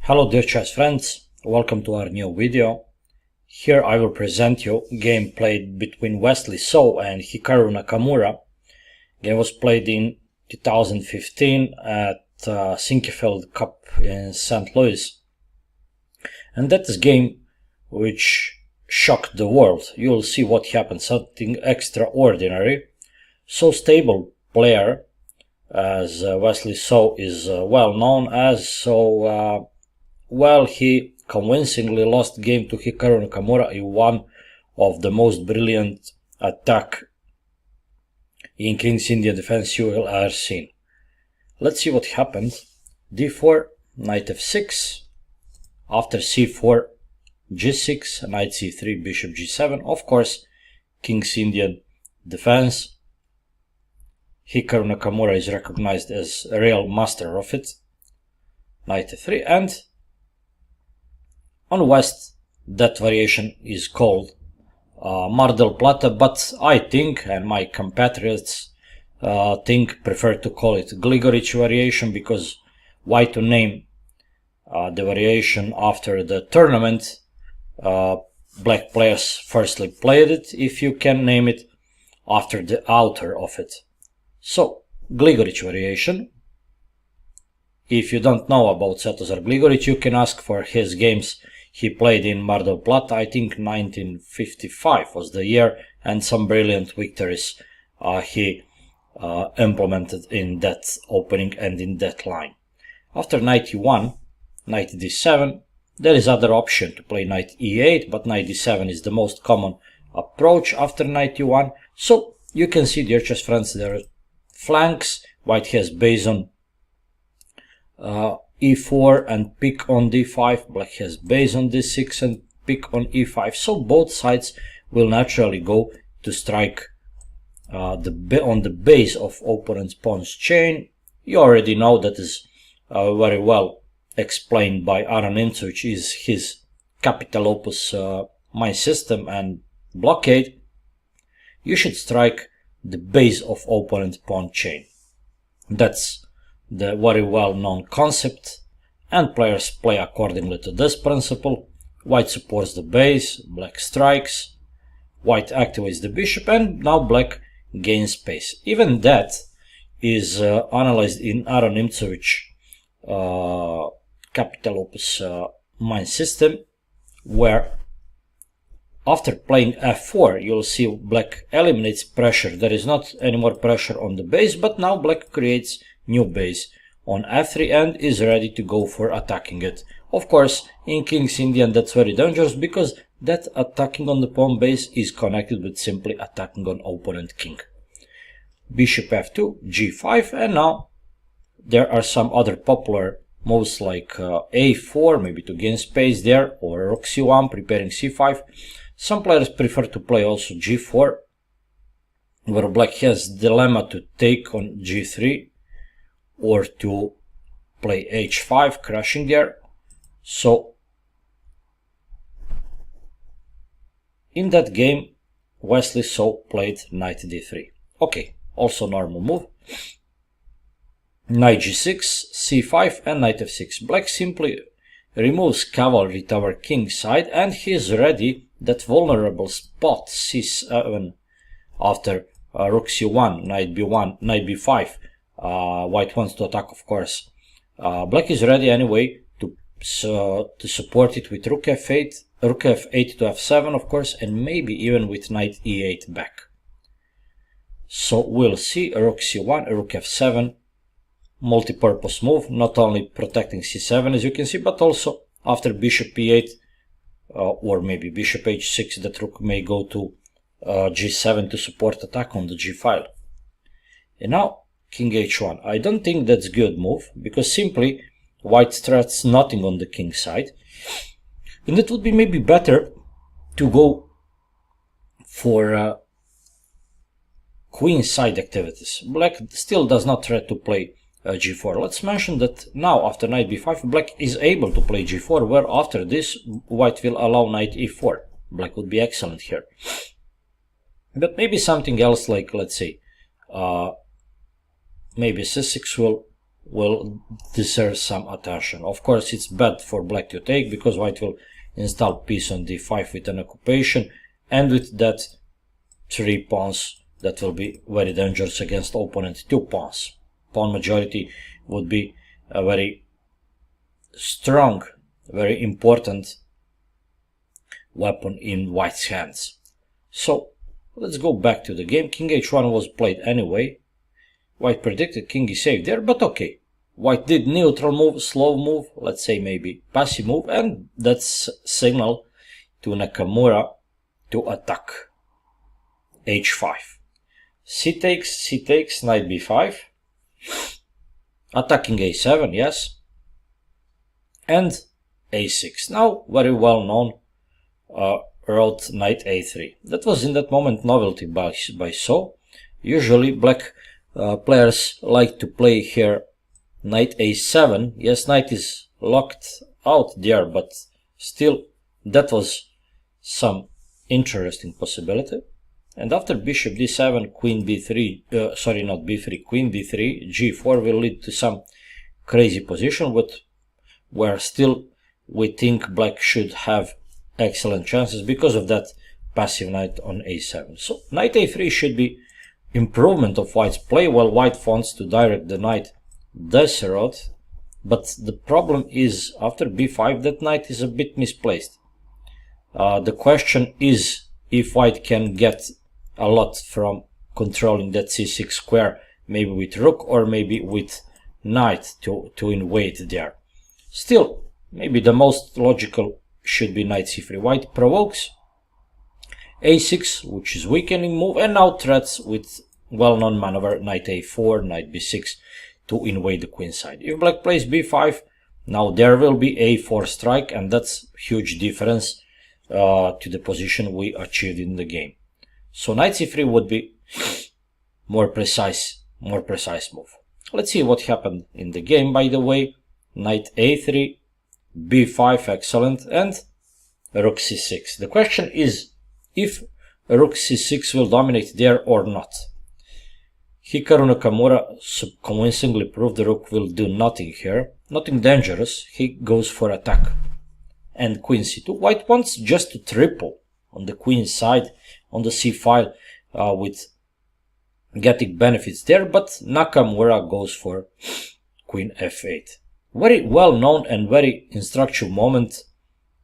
Hello dear chess friends, welcome to our new video. Here I will present you game played between Wesley So and Hikaru Nakamura. Game was played in 2015 at Sinquefield Cup in St. Louis. And that is a game which shocked the world. You will see what happened, something extraordinary. So stable player as Wesley So is well known as, he convincingly lost game to Hikaru Nakamura in one of the most brilliant attack in King's Indian defense you will ever seen. Let's see what happened. d4, knight f6, after c4, g6, knight c3, bishop g7. Of course, King's Indian defense. Hikaru Nakamura is recognized as a real master of it. Knight f3, and on West, that variation is called Mar del Plata, but I think, and my compatriots prefer to call it Gligoric variation, because why to name the variation after the tournament black players firstly played it, if you can name it after the author of it. So, Gligoric variation. If you don't know about Svetozar Gligoric, you can ask for his games he played in Mar del Plata. I think 1955 was the year, and some brilliant victories he implemented in that opening and in that line. After knight e1, knight d7, there is other option to play knight e8, but knight d7 is the most common approach after knight e1. So you can see, dear chess friends, there are flanks. White has base on e4 and pick on d5, black has base on d6 and pick on e5, so both sides will naturally go to strike on the base of opponent's pawn's chain. You already know that is very well explained by Aaron Imts, which is his capital opus mine system and blockade. You should strike the base of opponent's pawn chain. That's the very well-known concept, and players play accordingly to this principle. White supports the base, black strikes, white activates the bishop, and now black gains space. Even that is analyzed in Aaron Imtsovich capital opus mine system, where after playing f4 you'll see black eliminates pressure. There is not any more pressure on the base, but now black creates new base on f3 and is ready to go for attacking it. Of course, in King's Indian that's very dangerous, because that attacking on the pawn base is connected with simply attacking on opponent king. Bishop f2, g5, and now there are some other popular moves like a4, maybe to gain space there, or rook c1, preparing c5. Some players prefer to play also g4, where black has dilemma to take on g3, or to play h5, crashing there. So in that game Wesley So played knight d3. Okay, also normal move. Knight g6, c5, and knight f6. Black simply removes cavalry to our king side, and he is ready that vulnerable spot c7 after rook c1, knight b1, knight b5. White wants to attack, of course. Black is ready anyway to support it with rook f8, rook f8 to f7, of course, and maybe even with knight e8 back. So we'll see a rook c1, a rook f7, multi-purpose move, not only protecting c7 as you can see, but also after bishop e8 or maybe bishop h6, that rook may go to g7 to support attack on the g file. And now king h1. I don't think that's good move, because simply white threats nothing on the king side, and it would be maybe better to go for queen side activities. Black still does not threat to play g4. Let's mention that now after knight b5 black is able to play g4, where after this white will allow knight e4. Black would be excellent here, but maybe something else, like let's say maybe c6 will will deserve some attention. Of course, it's bad for black to take, because white will install piece on d5 with an occupation, and with that 3 pawns, that will be very dangerous against opponent 2 pawns. Pawn majority would be a very strong, very important weapon in white's hands. So let's go back to the game. King h1 was played anyway. White predicted king e8 there, but okay. White did neutral move, slow move, let's say maybe passive move, and that's signal to Nakamura to attack h5. C takes, knight b5, attacking a7, yes, and a6. Now, very well known wrote knight a3. That was in that moment novelty by so. Usually black players like to play here knight a7. Yes, knight is locked out there, but still that was some interesting possibility. And after bishop d7, queen b3, sorry, not b3, queen b3, g4 will lead to some crazy position, but where still we think black should have excellent chances because of that passive knight on a7. So knight a3 should be improvement of white's play, while white wants to direct the knight this route, but the problem is after b5 that knight is a bit misplaced. The question is if white can get a lot from controlling that c6 square, maybe with rook or maybe with knight to invade there. Still, maybe the most logical should be knight c3. White provokes a6, which is weakening move, and now threats with well-known maneuver knight a4, knight b6 to invade the queen side. If black plays b5, now there will be a4 strike, and that's huge difference to the position we achieved in the game. So knight c3 would be more precise move. Let's see what happened in the game. By the way, knight a3, b5, excellent, and rook c6. The question is if rook c6 will dominate there or not. Hikaru Nakamura convincingly proved the rook will do nothing here, nothing dangerous. He goes for attack. And queen c2. White wants just to triple on the queen side, on the c file, with getting benefits there, but Nakamura goes for queen f8. Very well known and very instructive moment,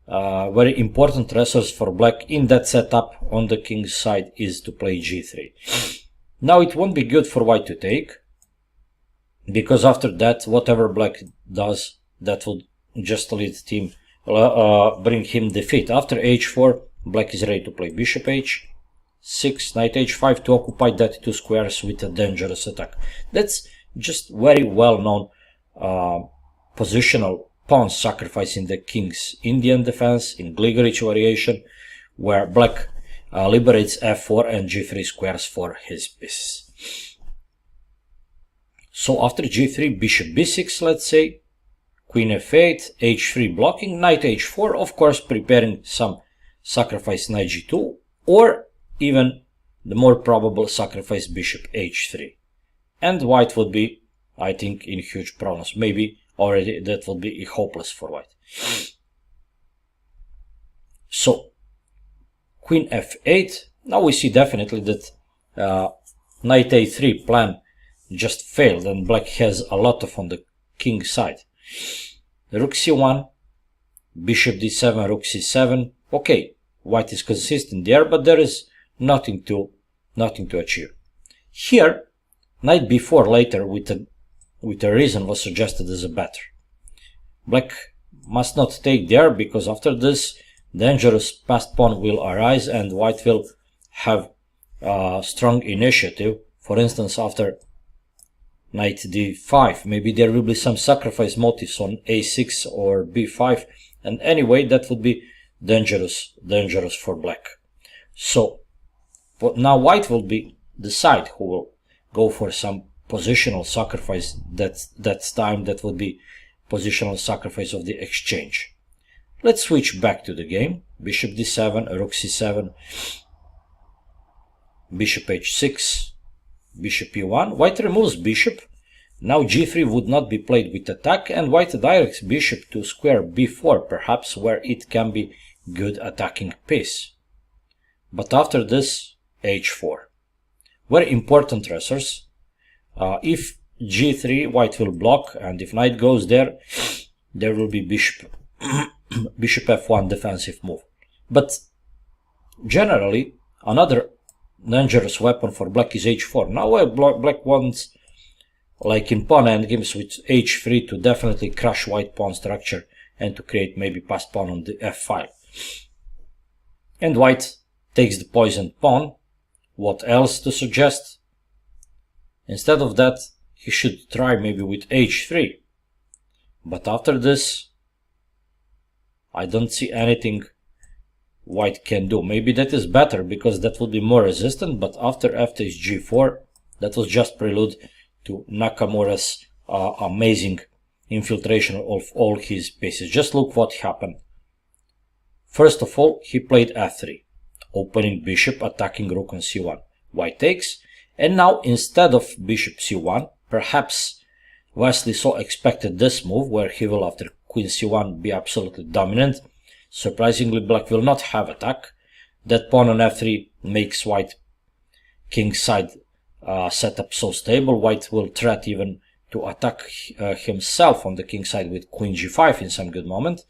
very important resource for black in that setup on the king's side is to play g3. Now it won't be good for white to take, because after that whatever black does, that will just lead him, bring him defeat. After h4, black is ready to play bishop h6, knight h5 to occupy that 2 squares with a dangerous attack. That's just very well known positional pawn sacrifice in the king's Indian defense, in Gligoric variation, where black liberates f4 and g3 squares for his pieces. So after g3, bishop b6, let's say, queen f8, h3 blocking, knight h4, of course preparing some sacrifice knight g2, or even the more probable sacrifice bishop h3. And white would be, I think, in huge problems. Maybe already that would be hopeless for white. So queen f8. Now we see definitely that knight a3 plan just failed, and black has a lot of on the king side. Rook c1, bishop d7, rook c7. Okay, white is consistent there, but there is nothing to achieve. Here, knight b4 later with a reason was suggested as a better. Black must not take there, because after this dangerous passed pawn will arise and white will have strong initiative. For instance, after knight d5, maybe there will be some sacrifice motifs on a6 or b5, and anyway that would be dangerous for black. So but now white will be the side who will go for some positional sacrifice. That's time that would be positional sacrifice of the exchange. Let's switch back to the game. Bishop d7, rook c7, bishop h6, bishop e1. White removes bishop. Now g3 would not be played with attack, and white directs bishop to square b4, perhaps where it can be good attacking piece. But after this, h4. Very important dressers. If g3, white will block, and if knight goes there, there will be bishop bishop f1 defensive move. But generally, another dangerous weapon for black is h4. Now black wants, like in pawn endgames, with h3 to definitely crush white pawn structure and to create maybe passed pawn on the f5. And white takes the poisoned pawn. What else to suggest? Instead of that, he should try maybe with h3. But after this, I don't see anything white can do. Maybe that is better because that would be more resistant, but after f takes g4, that was just prelude to Nakamura's amazing infiltration of all his pieces. Just look what happened. First of all, he played f3, opening bishop, attacking rook on c1. White takes, and now instead of bishop c1, perhaps Wesley so expected this move, where he will after queen c1 be absolutely dominant. Surprisingly, black will not have attack. That pawn on f3 makes white king side setup so stable. White will threat even to attack himself on the king side with queen g5 in some good moment.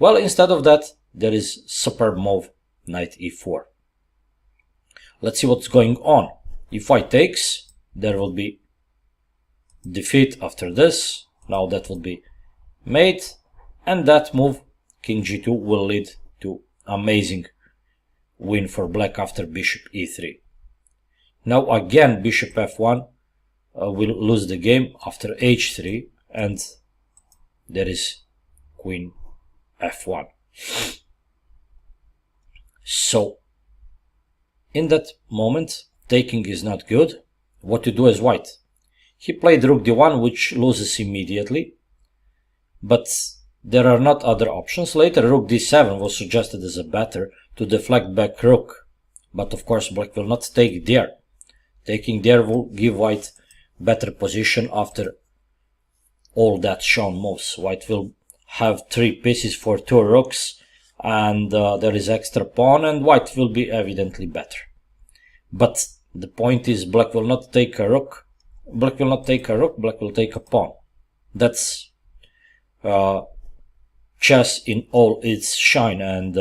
Well, instead of that, there is superb move, knight e4. Let's see what's going on. If white takes, there will be defeat after this. Now that will be mate, and that move, king g2, will lead to amazing win for black after bishop e3. Now again bishop f1 will lose the game after h3, and there is queen f1. So in that moment, taking is not good. What to do as white? He played rook d1, which loses immediately, but there are not other options. Later rook d7 was suggested as a better to deflect back rook, but of course black will not take there. Taking there will give white better position after all that shown moves. White will have 3 pieces for 2 rooks, and there is extra pawn, and white will be evidently better. But the point is, black will not take a rook. Black will not take a rook, black will take a pawn. That's chess in all its shine, and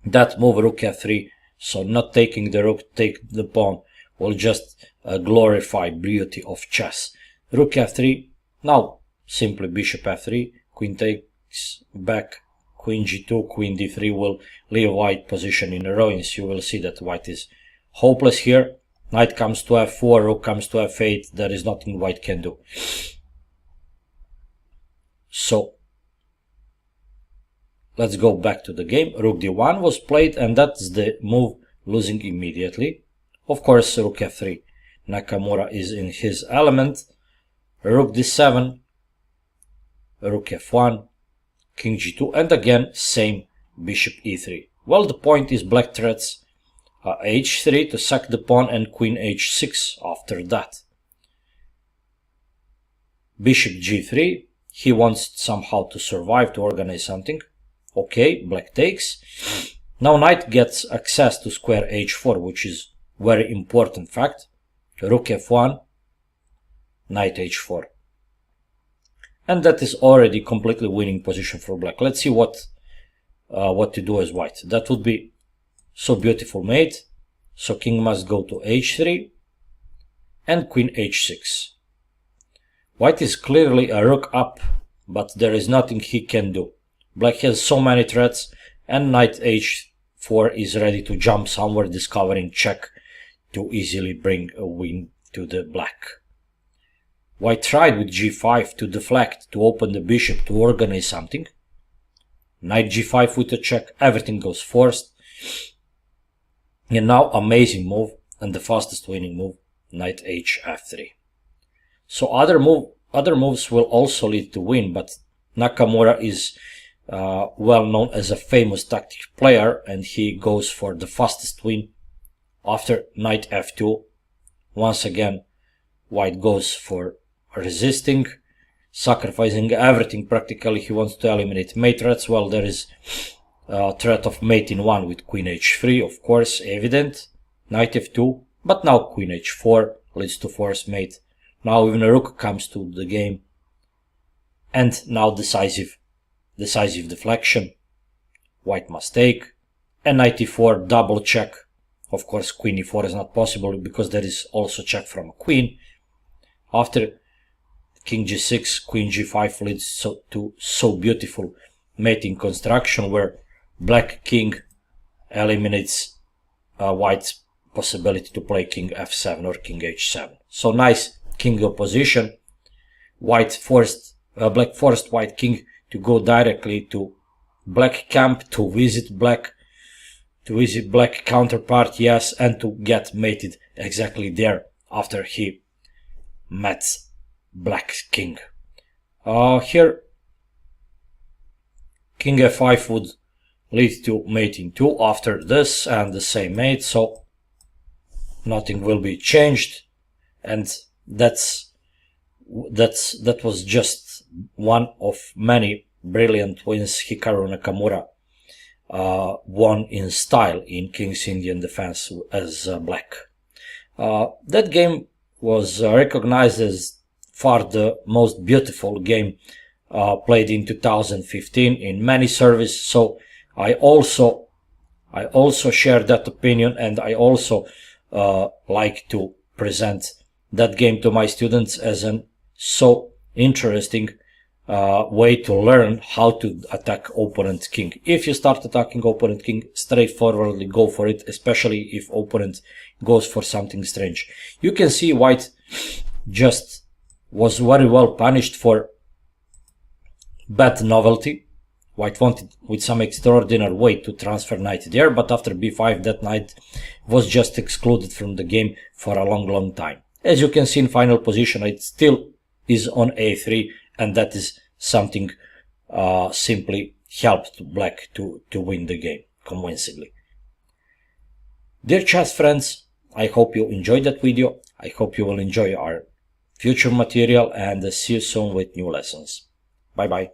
that move rook f3, so not taking the rook, take the pawn, will just glorify beauty of chess. Rook f3, now simply bishop f3, queen takes back, queen g2, queen d3 will leave white position in ruins. You will see that white is hopeless here. Knight comes to f4, rook comes to f8, there is nothing white can do. So let's go back to the game. Rook d1 was played, and that's the move losing immediately. Of course, rook f3. Nakamura is in his element. Rook d7, rook f1, king g2, and again same bishop e3. Well, the point is black threats h3 to sack the pawn, and queen h6 after that. Bishop g3, he wants somehow to survive, to organize something. Okay, black takes. Now knight gets access to square h4, which is very important fact. Rook f1, knight h4. And that is already completely winning position for black. Let's see what to do as white. That would be so beautiful mate. So king must go to h3 and queen h6. White is clearly a rook up, but there is nothing he can do. Black has so many threats, and knight h4 is ready to jump somewhere, discovering check to easily bring a win to the black. White tried with g5 to deflect, to open the bishop, to organize something. Knight g5 with a check, everything goes forced. And now amazing move, and the fastest winning move, knight h3. So other moves will also lead to win, but Nakamura is well known as a famous tactic player, and he goes for the fastest win after knight f2. Once again, white goes for resisting, sacrificing everything practically. He wants to eliminate mate threats. Well, there is a threat of mate in 1 with queen h3, of course, evident. Knight f2, but now queen h4 leads to force mate. Now even a rook comes to the game. And now decisive deflection. White must take. And knight e4, double check. Of course, queen e4 is not possible because there is also check from a queen. After king g6, queen g5 leads to so beautiful mating construction where black king eliminates white's possibility to play king f7 or king h7. So nice king opposition. Black forced white king to go directly to black camp to visit black counterpart, yes, and to get mated exactly there after he met black king. Here king f5 would lead to mating 2 after this and the same mate, so nothing will be changed, and that was just one of many brilliant wins Hikaru Nakamura won in style in King's Indian defense as black. That game was recognized as far the most beautiful game played in 2015 in many services, so I also share that opinion, and I also like to present that game to my students as an so interesting way to learn how to attack opponent king. If you start attacking opponent king, straightforwardly go for it, especially if opponent goes for something strange. You can see white just was very well punished for bad novelty. White wanted with some extraordinary way to transfer knight there, but after b5 that knight was just excluded from the game for a long time. As you can see in final position, it still is on a3, and that is something simply helped black to win the game convincingly. Dear chess friends, I hope you enjoyed that video. I hope you will enjoy our future material, and see you soon with new lessons. Bye bye.